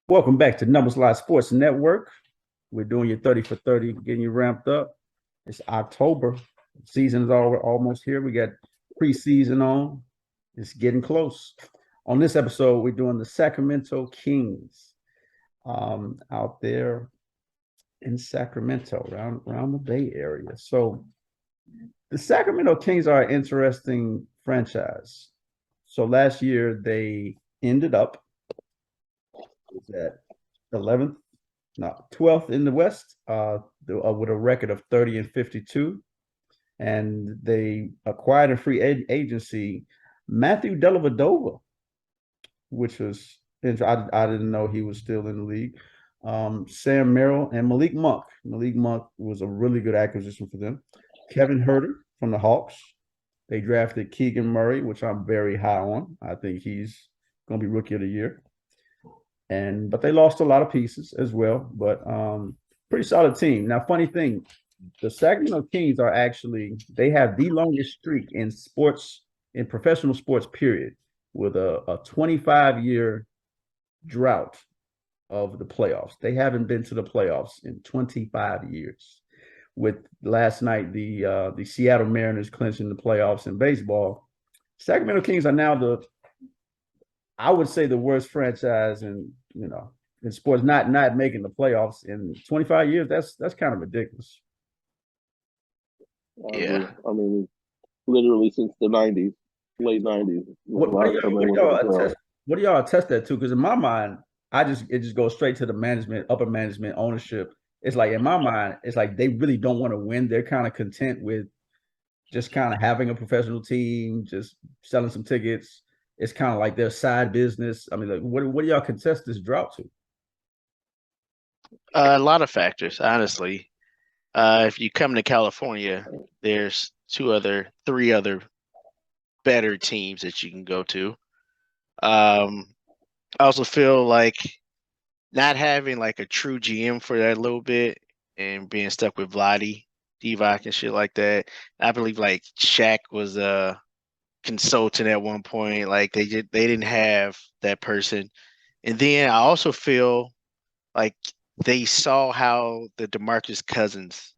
Welcome back to Number Slide Sports Network. We're doing your 30 for 30, getting you ramped up. It's October. Season is almost here. We got preseason on. It's getting close. On this episode, we're doing the Sacramento Kings out there in Sacramento, around the Bay Area. So the Sacramento Kings are an interesting franchise. So last year, they ended up at 11th, no, 12th in the West, with a record of 30 and 52. And they acquired a free agency, Matthew Dellavedova, which was, I didn't know he was still in the league. Sam Merrill and Malik Monk. Malik Monk was a really good acquisition for them. Kevin Herter from the Hawks. They drafted Keegan Murray, which I'm very high on. I think he's going to be Rookie of the Year. But they lost a lot of pieces as well. But pretty solid team. Now, funny thing, the Sacramento Kings they have the longest streak in sports, in professional sports, period, with a 25-year drought of the playoffs. They haven't been to the playoffs in 25 years. With last night, the Seattle Mariners clinching the playoffs in baseball, Sacramento Kings are now I would say the worst franchise in sports, not making the playoffs in 25 years. That's kind of ridiculous. Yeah. I mean, literally since the '90s, late '90s. What do y'all attest that to? Because in my mind, it just goes straight to the management, upper management, ownership. It's like in my mind, it's like they really don't want to win. They're kind of content with just kind of having a professional team, just selling some tickets. It's kind of like their side business. I mean, like, what do y'all contest this drought to? A lot of factors, honestly. If you come to California, there's three other better teams that you can go to. I also feel like not having like a true GM for that little bit and being stuck with Divac and shit like that. I believe like Shaq was a consultant at one point. Like they didn't have that person. And then I also feel like they saw how the DeMarcus Cousins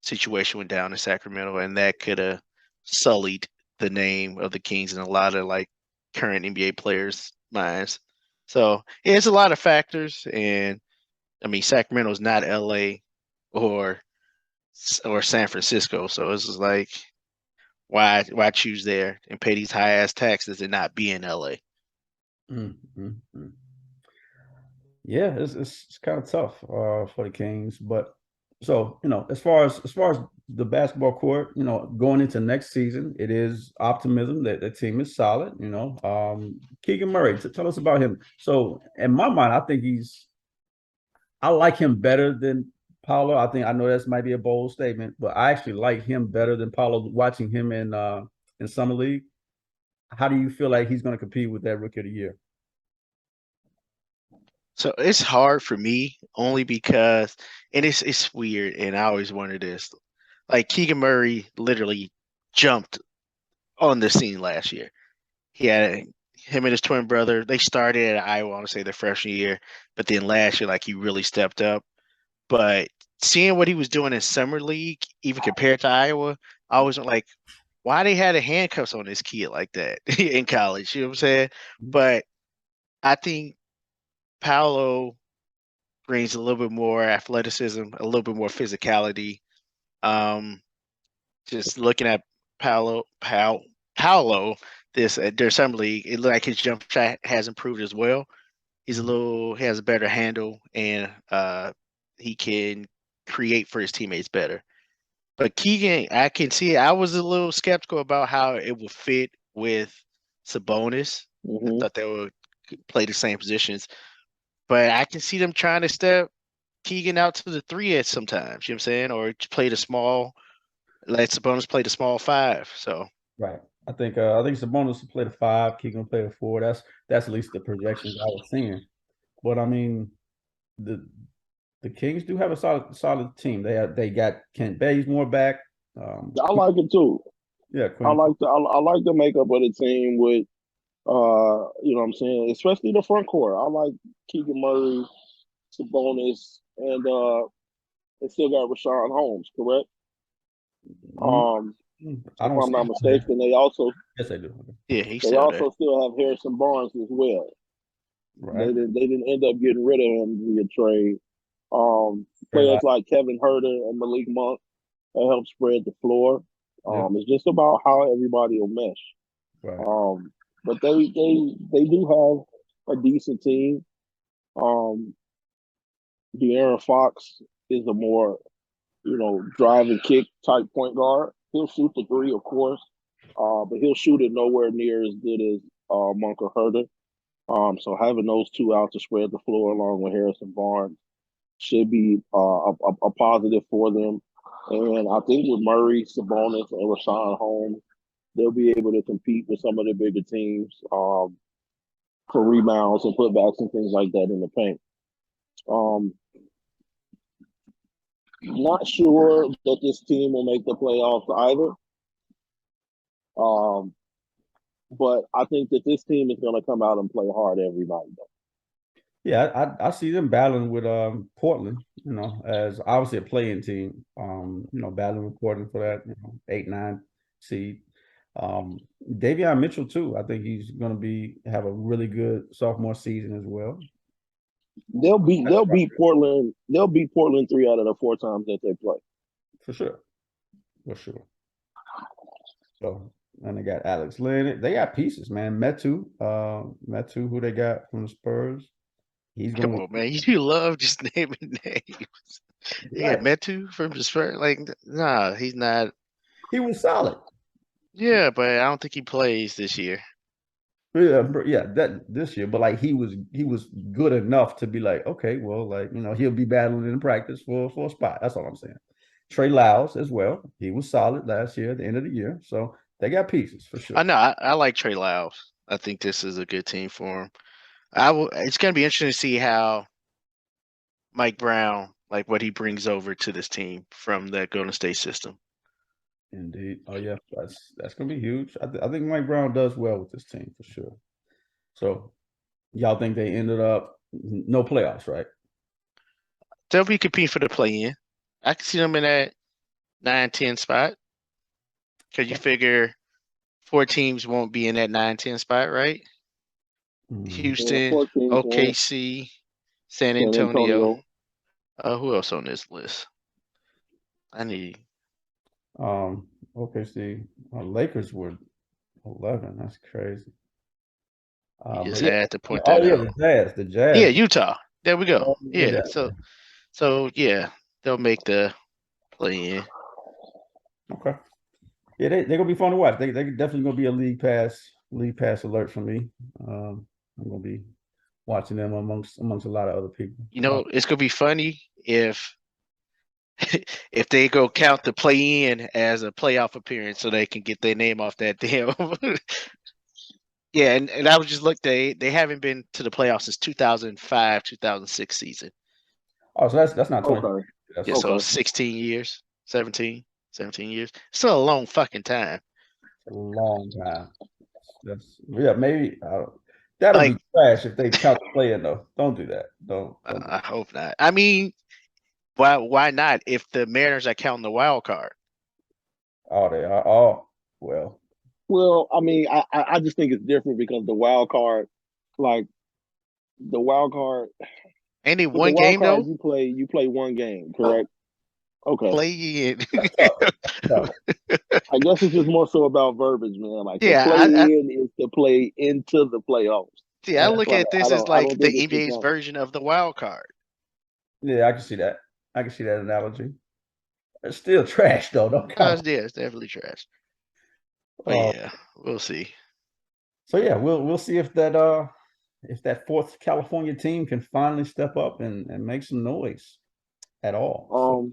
situation went down in Sacramento, and that could have sullied the name of the Kings in a lot of like current NBA players' minds. So yeah, it's a lot of factors, and I mean Sacramento's not LA or San Francisco, so it's just like why choose there and pay these high ass taxes and not be in LA? Mm-hmm. Yeah, it's kind of tough for the Kings, but so as far as the basketball court, going into next season, it is optimism that the team is solid. Keegan Murray, tell us about him. So in my mind, I like him better than Paolo. I know that might be a bold statement, but I actually like him better than Paolo. Watching him in summer league, how do you feel like he's going to compete with that Rookie of the Year? So it's hard for me only because, and it's weird, and I always wonder this. Like Keegan Murray literally jumped on the scene last year. He had him and his twin brother. They started at Iowa, I want to say their freshman year, but then last year, like he really stepped up. But seeing what he was doing in summer league, even compared to Iowa, I was like, why they had the handcuffs on this kid like that in college? You know what I'm saying? But I think Paolo brings a little bit more athleticism, a little bit more physicality. Um, just looking at Paolo this their summer league, it looked like his jump shot has improved as well. He has a better handle, and he can create for his teammates better. But Keegan, I can see I was a little skeptical about how it would fit with Sabonis. I thought they would play the same positions. But I can see them trying to step Keegan out to the three at sometimes, you know what I'm saying? Or play the small, let Sabonis play the small five. So Right. I think Sabonis will play the five, Keegan will play the four. That's at least the projections I was seeing. But I mean, the the Kings do have a solid team. They got Kent Bazemore back. I like it too. Yeah, I Quinn. like the makeup of the team with You know what I'm saying? Especially the front court. I like Keegan Murray, Sabonis, and they still got Rashawn Holmes, correct? Mm, I If don't I'm see not him on there. mistaken, they also Yes, I do. Yeah, he's they still there. also still have Harrison Barnes as well. Right. They didn't end up getting rid of him via trade. Very Players light. like Kevin Herter and Malik Monk that help spread the floor. Yeah. It's just about how everybody will mesh. Right. But they do have a decent team. Um, De'Aaron Fox is a more drive and kick type point guard. He'll shoot the three, of course, but he'll shoot it nowhere near as good as Monk or Herter. So having those two out to spread the floor along with Harrison Barnes should be a positive for them. And I think with Murray, Sabonis, and Rashawn Holmes, they'll be able to compete with some of the bigger teams for rebounds and putbacks and things like that in the paint. Not sure that this team will make the playoffs either. But I think that this team is going to come out and play hard every night. Yeah, I see them battling with Portland, as obviously a playing team. Battling with Portland for that, 8-9 seed. Davion Mitchell too. I think he's gonna have a really good sophomore season as well. They'll beat Portland. They'll beat Portland 3 out of the 4 times that they play. For sure. So, and they got Alex Leonard. They got pieces, man. Metu, who they got from the Spurs. He's Come gonna on, man. You love just naming names. You got Metu from the Spurs. Like, nah, he's not. He was solid. Yeah, but I don't think he plays this year. Yeah, that this year, but like he was good enough to be like, okay, well, like he'll be battling in practice for a spot. That's all I'm saying. Trey Lyles as well. He was solid last year at the end of the year, so they got pieces for sure. I know. I like Trey Lyles. I think this is a good team for him. It's going to be interesting to see how Mike Brown, like what he brings over to this team from that Golden State system. Indeed. Oh yeah, that's gonna be huge. I think Mike Brown does well with this team for sure. So, y'all think they ended up no playoffs, right? They'll be competing for the play-in. I can see them in that 9-10 spot. Because you figure 4 teams won't be in that 9-10 spot, right? Houston, OKC, San Antonio. Who else on this list? I need. OKC. Lakers were 11. That's crazy. You just had to point that out. The Jazz. Yeah, Utah. There we go. Yeah. So yeah, they'll make the play-in. Okay. Yeah, they're gonna be fun to watch. They definitely gonna be a league pass alert for me. I'm gonna be watching them amongst a lot of other people. It's gonna be funny if they go count the play-in as a playoff appearance so they can get their name off that damn. Yeah, and I was just looked. They haven't been to the playoffs since 2005, 2006 season. Oh, so that's not 20. Okay. Yeah, so 16 years, 17 years. Still a long fucking time. A long time. Maybe that'll be trash if they count the play-in though. Don't do that. Don't. I hope not. I mean, why not? If the Mariners are counting the wild card. Oh, they are. Oh, well. Well, I mean, I just think it's different because the wild card. Any one game though? You play one game, correct? Okay. Play in. No. I guess it's just more so about verbiage, man. Like the play-in is to play into the playoffs. Yeah, I look at this as like the NBA's version of the wild card. Yeah, I can see that. I can see that analogy. It's still trash though. It's definitely trash. But yeah, we'll see. So yeah, we'll see if that 4th California team can finally step up and make some noise at all.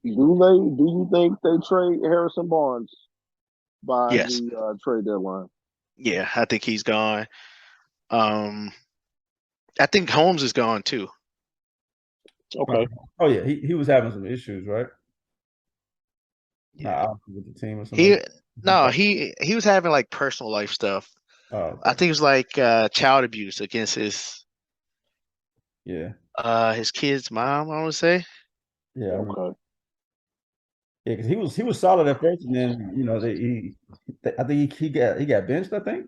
Do you think they trade Harrison Barnes by the trade deadline? Yeah, I think he's gone. I think Holmes is gone too. Okay. Oh yeah, he was having some issues, right? Yeah. With the team or something. He was having like personal life stuff. I think it was like child abuse against yeah, his kid's mom, I want to say. yeah. I remember. Okay. Yeah, because he was solid at first, and then I think he got benched. I think,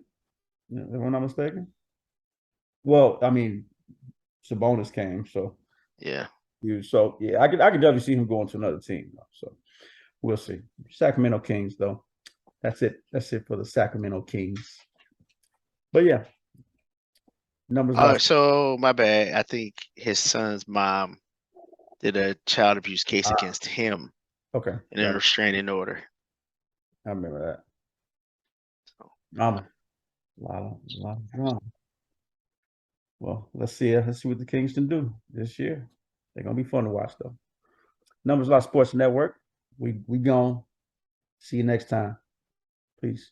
if I'm not mistaken. Well, I mean, Sabonis came, so Yeah. yeah, I could definitely see him going to another team. So we'll see. Sacramento Kings, though. That's it. That's it for the Sacramento Kings. But yeah, numbers last. So my bad. I think his son's mom did a child abuse case against him Okay, in a restraining order. I remember that. A lot of drama. Well, let's see what the Kings can do this year. They're gonna be fun to watch, though. Numbers Lost Sports Network. We gone. See you next time. Peace.